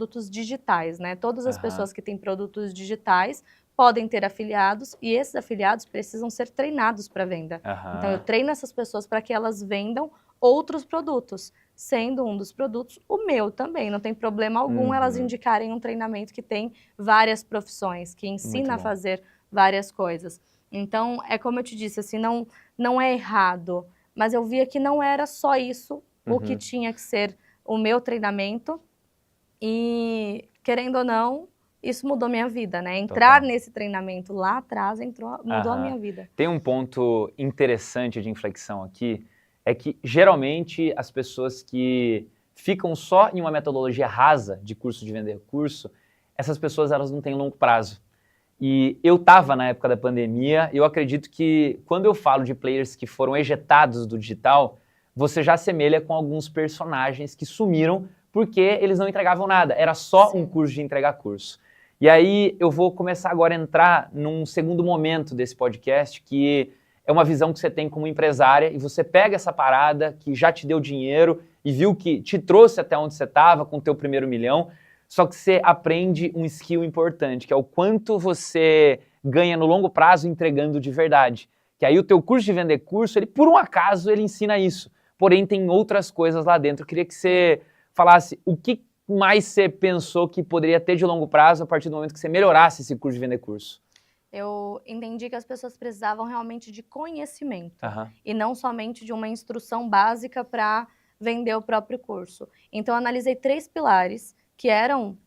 produtos digitais, né? Todas as Aham. pessoas que têm produtos digitais podem ter afiliados e esses afiliados precisam ser treinados para venda. Então eu Aham. treino essas pessoas para que elas vendam outros produtos, sendo um dos produtos o meu também. Não tem problema algum elas Uhum. indicarem um treinamento que tem várias profissões, que Muito ensina a bom. fazer várias coisas. Então, é como eu te disse, assim, não é errado, mas eu via que não era só isso o que Uhum. tinha que ser o meu treinamento e, querendo ou não, isso mudou minha vida, né? Entrar Total. nesse treinamento lá atrás mudou a Aham. minha vida. Tem um ponto interessante de inflexão aqui, é que geralmente as pessoas que ficam só em uma metodologia rasa de curso de vender curso, essas pessoas elas não têm longo prazo. E eu estava na época da pandemia, eu acredito que quando eu falo de players que foram ejetados do digital, você já assemelha com alguns personagens que sumiram porque eles não entregavam nada, era só um Sim. curso de entregar curso. E aí eu vou começar agora a entrar num segundo momento desse podcast, que é uma visão que você tem como empresária, e você pega essa parada que já te deu dinheiro e viu que te trouxe até onde você estava com o teu primeiro milhão, só que você aprende um skill importante, que é o quanto você ganha no longo prazo entregando de verdade. Que aí o teu curso de vender curso, ele por um acaso, ele ensina isso. Porém, tem outras coisas lá dentro. Eu queria que você falasse o que mais você pensou que poderia ter de longo prazo a partir do momento que você melhorasse esse curso de vender curso. Eu entendi que as pessoas precisavam realmente de conhecimento Aham. e não somente de uma instrução básica para vender o próprio curso. Então, eu analisei 3 pilares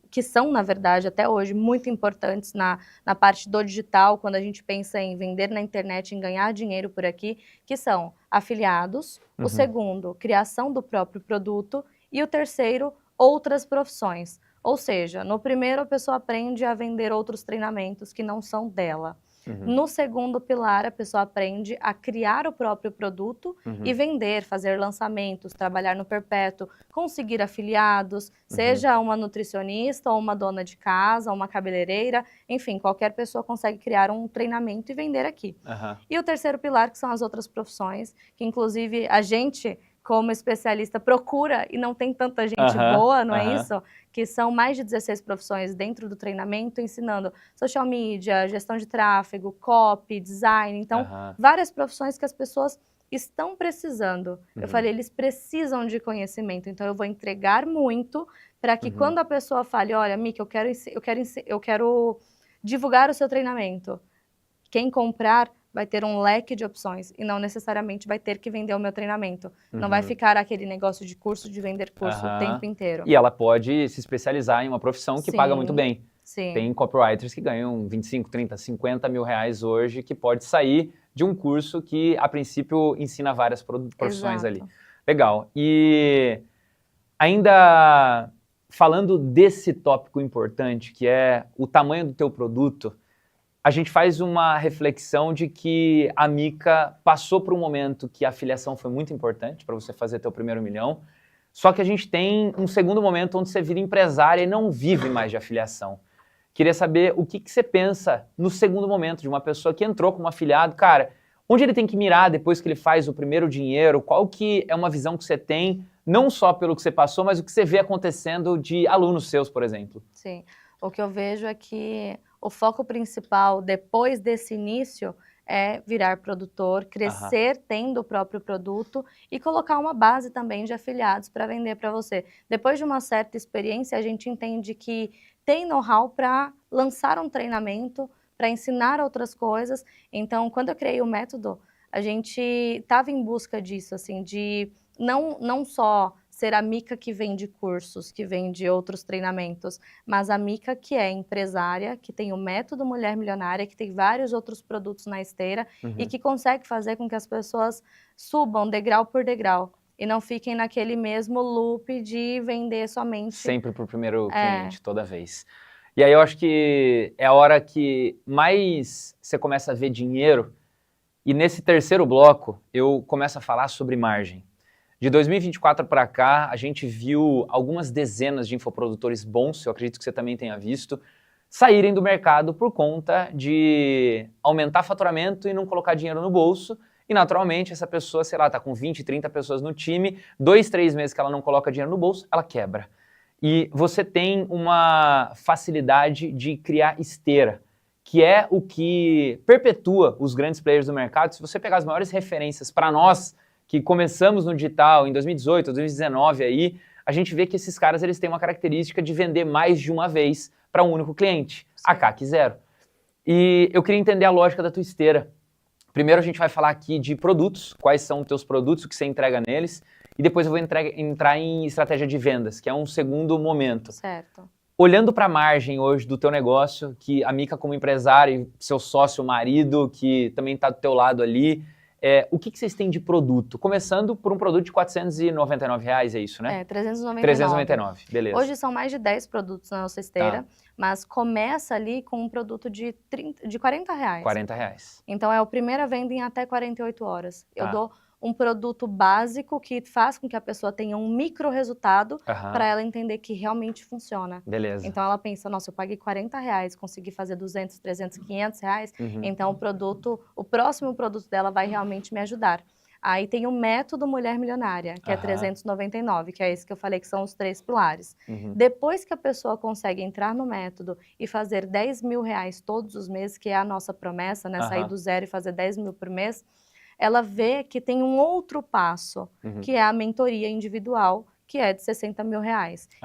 que são, na verdade, até hoje, muito importantes na parte do digital, quando a gente pensa em vender na internet, em ganhar dinheiro por aqui, que são afiliados, o segundo, criação do próprio produto, e o terceiro, outras profissões. Ou seja, no primeiro a pessoa aprende a vender outros treinamentos que não são dela. No segundo pilar, a pessoa aprende a criar o próprio produto e vender, fazer lançamentos, trabalhar no perpétuo, conseguir afiliados, seja uma nutricionista ou uma dona de casa, uma cabeleireira, enfim, qualquer pessoa consegue criar um treinamento e vender aqui. Aham. E o terceiro pilar, que são as outras profissões, que inclusive a gente, como especialista, procura e não tem tanta gente boa, não é isso? Que são mais de 16 profissões dentro do treinamento, ensinando social media, gestão de tráfego, copy, design. Então, várias profissões que as pessoas estão precisando. Eu falei, eles precisam de conhecimento, então eu vou entregar muito para que quando a pessoa fale, olha, Mika, eu quero divulgar o seu treinamento. Quem comprar vai ter um leque de opções e não necessariamente vai ter que vender o meu treinamento. Não vai ficar aquele negócio de curso, de vender curso o tempo inteiro. E ela pode se especializar em uma profissão que paga muito bem. Sim. Tem copywriters que ganham 25, 30, 50 mil reais hoje, que pode sair de um curso que, a princípio, ensina várias profissões ali. Legal. E ainda falando desse tópico importante, que é o tamanho do teu produto, a gente faz uma reflexão de que a Mika passou por um momento que a afiliação foi muito importante para você fazer teu primeiro milhão, só que a gente tem um segundo momento onde você vira empresária e não vive mais de afiliação. Queria saber o que você pensa no segundo momento de uma pessoa que entrou como afiliado, cara, onde ele tem que mirar depois que ele faz o primeiro dinheiro, qual que é uma visão que você tem, não só pelo que você passou, mas o que você vê acontecendo de alunos seus, por exemplo. Sim, o que eu vejo é que o foco principal depois desse início é virar produtor, crescer tendo o próprio produto e colocar uma base também de afiliados para vender para você. Depois de uma certa experiência, a gente entende que tem know-how para lançar um treinamento, para ensinar outras coisas. Então, quando eu criei o método, a gente estava em busca disso, assim, de não só ser a Mika que vende cursos, que vende outros treinamentos, mas a Mika que é empresária, que tem o método Mulher Milionária, que tem vários outros produtos na esteira e que consegue fazer com que as pessoas subam degrau por degrau e não fiquem naquele mesmo loop de vender somente. Sempre pro primeiro cliente, toda vez. E aí eu acho que é a hora que mais você começa a ver dinheiro, e nesse terceiro bloco eu começo a falar sobre margem. De 2024 para cá, a gente viu algumas dezenas de infoprodutores bons, eu acredito que você também tenha visto, saírem do mercado por conta de aumentar faturamento e não colocar dinheiro no bolso. E naturalmente essa pessoa, sei lá, tá com 20, 30 pessoas no time, 2, 3 meses que ela não coloca dinheiro no bolso, ela quebra. E você tem uma facilidade de criar esteira, que é o que perpetua os grandes players do mercado. Se você pegar as maiores referências para nós, que começamos no digital em 2018, 2019 aí, a gente vê que esses caras eles têm uma característica de vender mais de uma vez para um único cliente, a CAC zero. E eu queria entender a lógica da tua esteira. Primeiro a gente vai falar aqui de produtos, quais são os teus produtos, o que você entrega neles, e depois eu vou entrar em estratégia de vendas, que é um segundo momento. Certo. Olhando para a margem hoje do teu negócio, que a Mica como empresária e seu sócio, marido, que também está do teu lado ali, o que vocês têm de produto? Começando por um produto de R$499, é isso, né? 399. 399, beleza. Hoje são mais de 10 produtos na nossa esteira, mas começa ali com um produto de R$40. R$40. Então é a primeira venda em até 48 horas. Eu dou um produto básico que faz com que a pessoa tenha um micro resultado para ela entender que realmente funciona. Beleza. Então ela pensa, nossa, eu paguei R$40, consegui fazer 200, 300, R$500, então o próximo produto dela vai realmente me ajudar. Aí tem o método Mulher Milionária, que é 399, que é esse que eu falei que são os 3 pilares. Depois que a pessoa consegue entrar no método e fazer R$10 mil todos os meses, que é a nossa promessa, né? Sair do zero e fazer 10 mil por mês, ela vê que tem um outro passo, que é a mentoria individual, que é de R$60 mil.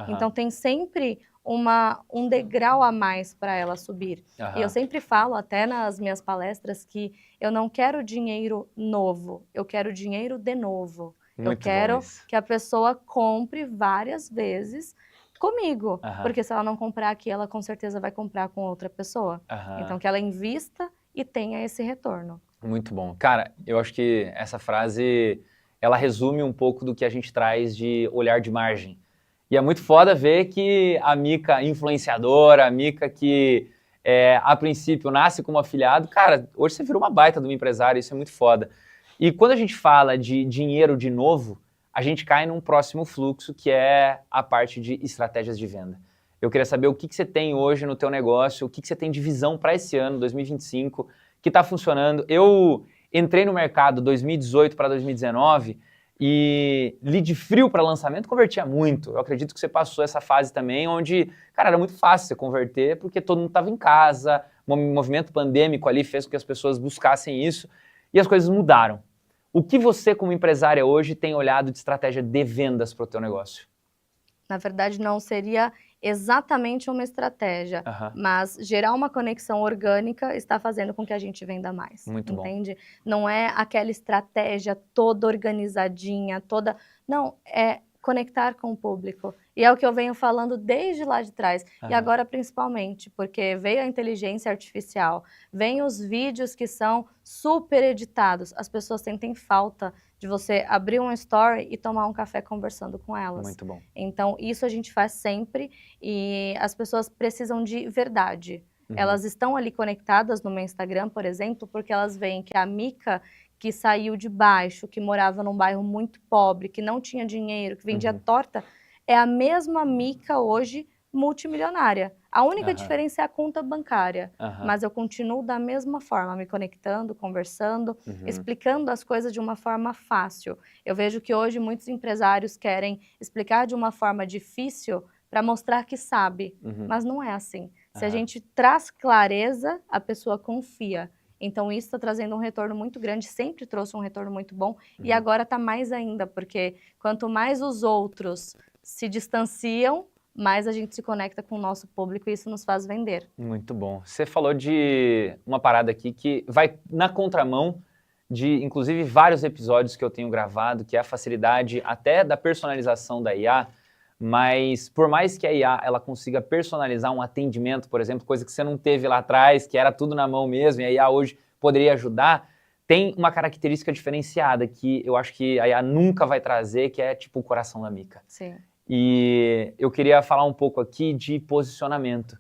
Então tem sempre um degrau a mais para ela subir. E eu sempre falo, até nas minhas palestras, que eu não quero dinheiro novo, eu quero dinheiro de novo. Eu quero que a pessoa compre várias vezes comigo, porque se ela não comprar aqui, ela com certeza vai comprar com outra pessoa. Então que ela invista e tenha esse retorno. Muito bom. Cara, eu acho que essa frase, ela resume um pouco do que a gente traz de olhar de margem. E é muito foda ver que a Mica influenciadora, a Mica que a princípio nasce como afiliado, cara, hoje você virou uma baita de uma empresária, isso é muito foda. E quando a gente fala de dinheiro de novo, a gente cai num próximo fluxo que é a parte de estratégias de venda. Eu queria saber o que você tem hoje no teu negócio, o que você tem de visão para esse ano, 2025, que está funcionando. Eu entrei no mercado 2018 para 2019 e lead frio para lançamento convertia muito. Eu acredito que você passou essa fase também, onde, cara, era muito fácil você converter, porque todo mundo estava em casa, o movimento pandêmico ali fez com que as pessoas buscassem isso, e as coisas mudaram. O que você, como empresária hoje, tem olhado de estratégia de vendas para o teu negócio? Na verdade, não seria exatamente uma estratégia, mas gerar uma conexão orgânica está fazendo com que a gente venda mais. Muito entende? bom. Não é aquela estratégia toda organizadinha, toda... Não, é conectar com o público. E é o que eu venho falando desde lá de trás. E agora principalmente, porque veio a inteligência artificial, vem os vídeos que são super editados. As pessoas sentem falta de você abrir um story e tomar um café conversando com elas. Muito bom. Então, isso a gente faz sempre e as pessoas precisam de verdade. Elas estão ali conectadas no meu Instagram, por exemplo, porque elas veem que a Mica, que saiu de baixo, que morava num bairro muito pobre, que não tinha dinheiro, que vendia torta, é a mesma Mica hoje multimilionária. A única diferença é a conta bancária, mas eu continuo da mesma forma, me conectando, conversando, explicando as coisas de uma forma fácil. Eu vejo que hoje muitos empresários querem explicar de uma forma difícil para mostrar que sabe, mas não é assim. Se a gente traz clareza, a pessoa confia. Então isso está trazendo um retorno muito grande, sempre trouxe um retorno muito bom e agora está mais ainda, porque quanto mais os outros se distanciam, mais a gente se conecta com o nosso público e isso nos faz vender. Muito bom. Você falou de uma parada aqui que vai na contramão de, inclusive, vários episódios que eu tenho gravado, que é a facilidade até da personalização da IA, mas por mais que a IA ela consiga personalizar um atendimento, por exemplo, coisa que você não teve lá atrás, que era tudo na mão mesmo, e a IA hoje poderia ajudar, tem uma característica diferenciada que eu acho que a IA nunca vai trazer, que é tipo o coração da Mica. Sim. E eu queria falar um pouco aqui de posicionamento,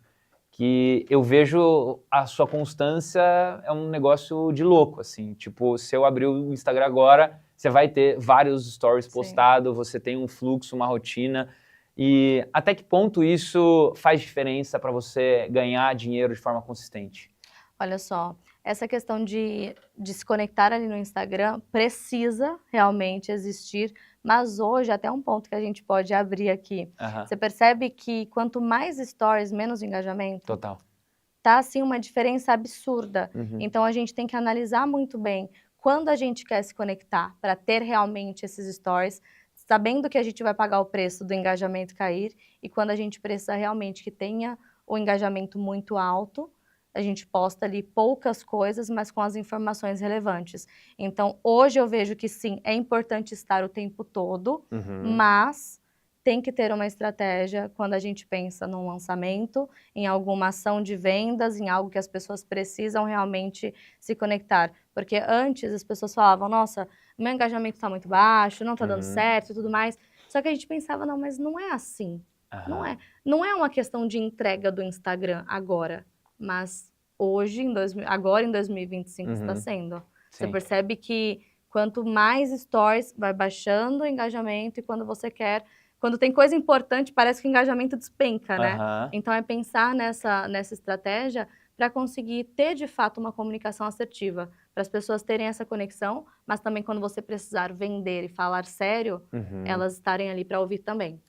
que eu vejo a sua constância é um negócio de louco, assim, tipo, se eu abrir o Instagram agora, você vai ter vários stories postados, você tem um fluxo, uma rotina, e até que ponto isso faz diferença para você ganhar dinheiro de forma consistente? Olha só, essa questão de se conectar ali no Instagram precisa realmente existir Mas hoje, até um ponto que a gente pode abrir aqui, você percebe que quanto mais stories, menos engajamento? Total. Tá, assim, uma diferença absurda. Então, a gente tem que analisar muito bem quando a gente quer se conectar para ter realmente esses stories, sabendo que a gente vai pagar o preço do engajamento cair, e quando a gente precisa realmente que tenha o engajamento muito alto, a gente posta ali poucas coisas, mas com as informações relevantes. Então, hoje eu vejo que sim, é importante estar o tempo todo, mas tem que ter uma estratégia quando a gente pensa num lançamento, em alguma ação de vendas, em algo que as pessoas precisam realmente se conectar. Porque antes as pessoas falavam, nossa, meu engajamento está muito baixo, não está dando certo e tudo mais. Só que a gente pensava, não, mas não é assim. Não é uma questão de entrega do Instagram agora, mas hoje, agora em 2025, está sendo. Você percebe que quanto mais stories, vai baixando o engajamento, e quando você quer... Quando tem coisa importante, parece que o engajamento despenca, né? Então, é pensar nessa estratégia para conseguir ter, de fato, uma comunicação assertiva, para as pessoas terem essa conexão, mas também quando você precisar vender e falar sério, elas estarem ali para ouvir também.